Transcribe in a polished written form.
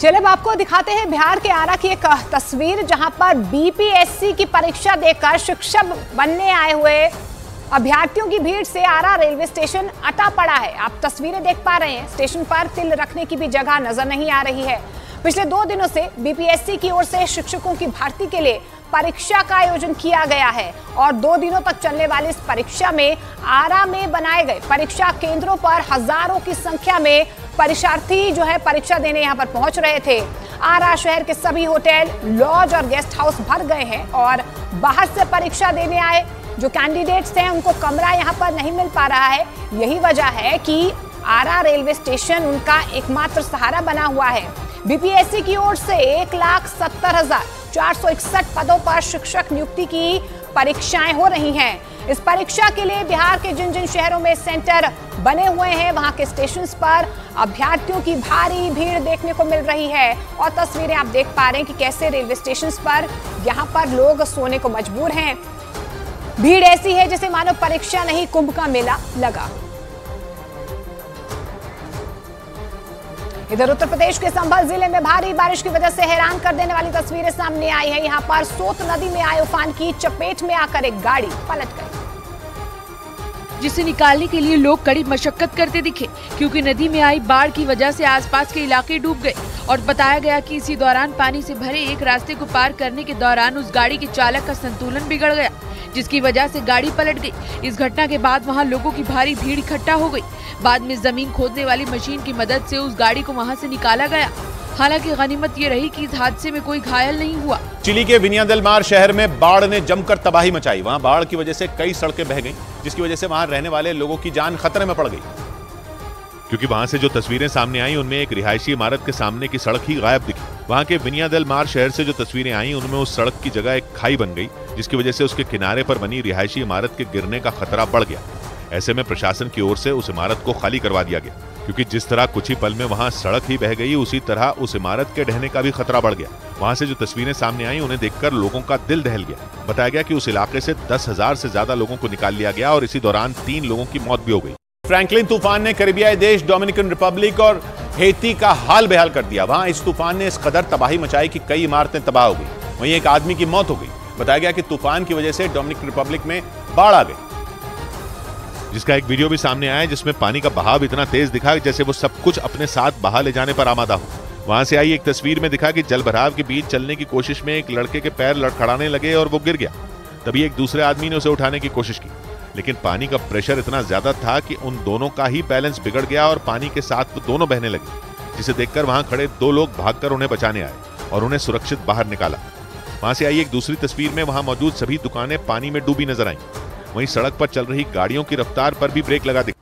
चलिए अब आपको दिखाते हैं बिहार के आरा की एक तस्वीर, जहां पर बीपीएससी की परीक्षा देकर शिक्षक बनने आए हुए अभ्यर्थियों की भीड़ से आरा रेलवे स्टेशन अटा पड़ा है। आप तस्वीरें देख पा रहे हैं, स्टेशन पर तिल रखने की भी जगह नजर नहीं आ रही है। पिछले 2 दिनों से बीपीएससी की ओर से शिक्षकों की भर्ती के लिए परीक्षा का आयोजन किया गया है और 2 दिनों तक चलने वाली इस परीक्षा में आरा में बनाए गए परीक्षा केंद्रों पर हजारों की संख्या में परीक्षार्थी जो है परीक्षा देने यहां पर पहुंच रहे थे। आरा शहर के सभी होटल, लॉज और गेस्ट हाउस भर गए हैं और बाहर से परीक्षा देने आए जो कैंडिडेट्स हैं उनको कमरा यहां पर नहीं मिल पा रहा है। यही वजह है कि आरा रेलवे स्टेशन उनका एकमात्र सहारा बना हुआ है। बीपीएससी की ओर से 1,70,461 पदों पर शिक्षक नियुक्ति की परीक्षाएं हो रही हैं। इस परीक्षा के लिए बिहार के जिन जिन शहरों में सेंटर बने हुए हैं वहां के स्टेशंस पर अभ्यर्थियों की भारी भीड़ देखने को मिल रही है और तस्वीरें आप देख पा रहे हैं कि कैसे रेलवे स्टेशंस पर यहां पर लोग सोने को मजबूर हैं। भीड़ ऐसी है जैसे मानो परीक्षा नहीं कुंभ का मेला लगा। इधर उत्तर प्रदेश के संभल जिले में भारी बारिश की वजह से हैरान कर देने वाली तस्वीरें सामने आई है। यहां पर सोत नदी में आए उफान की चपेट में आकर एक गाड़ी पलट गई, जिसे निकालने के लिए लोग कड़ी मशक्कत करते दिखे क्योंकि नदी में आई बाढ़ की वजह से आसपास के इलाके डूब गए और बताया गया कि इसी दौरान पानी से भरे एक रास्ते को पार करने के दौरान उस गाड़ी के चालक का संतुलन बिगड़ गया, जिसकी वजह से गाड़ी पलट गई। इस घटना के बाद वहां लोगों की भारी भीड़ इकट्ठा हो गई। बाद में जमीन खोदने वाली मशीन की मदद से उस गाड़ी को वहां से निकाला गया। हालांकि गनीमत ये रही कि इस हादसे में कोई घायल नहीं हुआ। चिली के विनिया देल मार शहर में बाढ़ ने जमकर तबाही मचाई। वहां बाढ़ की वजह से कई सड़कें बह गईं, जिसकी वजह से वहां रहने वाले लोगों की जान खतरे में पड़ गई, क्योंकि वहां से जो तस्वीरें सामने आई उनमें एक रिहायशी इमारत के सामने की सड़क ही गायब दिखी। वहां के विनिया देल मार शहर से जो तस्वीरें आई उनमें उस सड़क की जगह एक खाई बन गई, जिसकी वजह से उसके किनारे पर बनी रिहायशी इमारत के गिरने का खतरा बढ़ गया। ऐसे में प्रशासन की ओर से उस इमारत को खाली करवा दिया गया, क्योंकि जिस तरह कुछ ही पल में वहां सड़क ही बह गई, उसी तरह उस इमारत के ढहने का भी खतरा बढ़ गया। वहां से जो तस्वीरें सामने आई उन्हें देखकर लोगों का दिल दहल गया। बताया गया कि उस इलाके से 10,000 से ज्यादा लोगों को निकाल लिया गया और इसी दौरान 3 लोगों की मौत भी हो गई। फ्रैंकलिन तूफान ने कैरिबियाई देश डोमिनिकन रिपब्लिक और हेती का हाल बेहाल कर दिया। वहां इस तूफान ने इस कदर तबाही मचाई कि कई इमारतें तबाह हो गई, वहीं एक आदमी की मौत हो गई। बताया गया कि तूफान की वजह से डोमिनिकन रिपब्लिक में बाढ़ आ गई, जिसका एक वीडियो भी सामने आया जिसमें पानी का बहाव इतना तेज दिखा जैसे वो सब कुछ अपने साथ बहा ले जाने पर आमादा हो। वहां से आई एक तस्वीर में दिखा कि जल भराव के बीच चलने की कोशिश में एक लड़के के पैर लड़खड़ाने लगे और वो गिर गया। तभी एक दूसरे आदमी ने उसे उठाने की कोशिश की, लेकिन पानी का प्रेशर इतना ज्यादा था कि उन दोनों का ही बैलेंस बिगड़ गया और पानी के साथ वो दोनों बहने लगे, जिसे देखकर वहां खड़े 2 लोग भागकर उन्हें बचाने आए और उन्हें सुरक्षित बाहर निकाला। वहां से आई एक दूसरी तस्वीर में वहां मौजूद सभी दुकानें पानी में डूबी नजर आईं। वहीं सड़क पर चल रही गाड़ियों की रफ्तार पर भी ब्रेक लगा दिखा।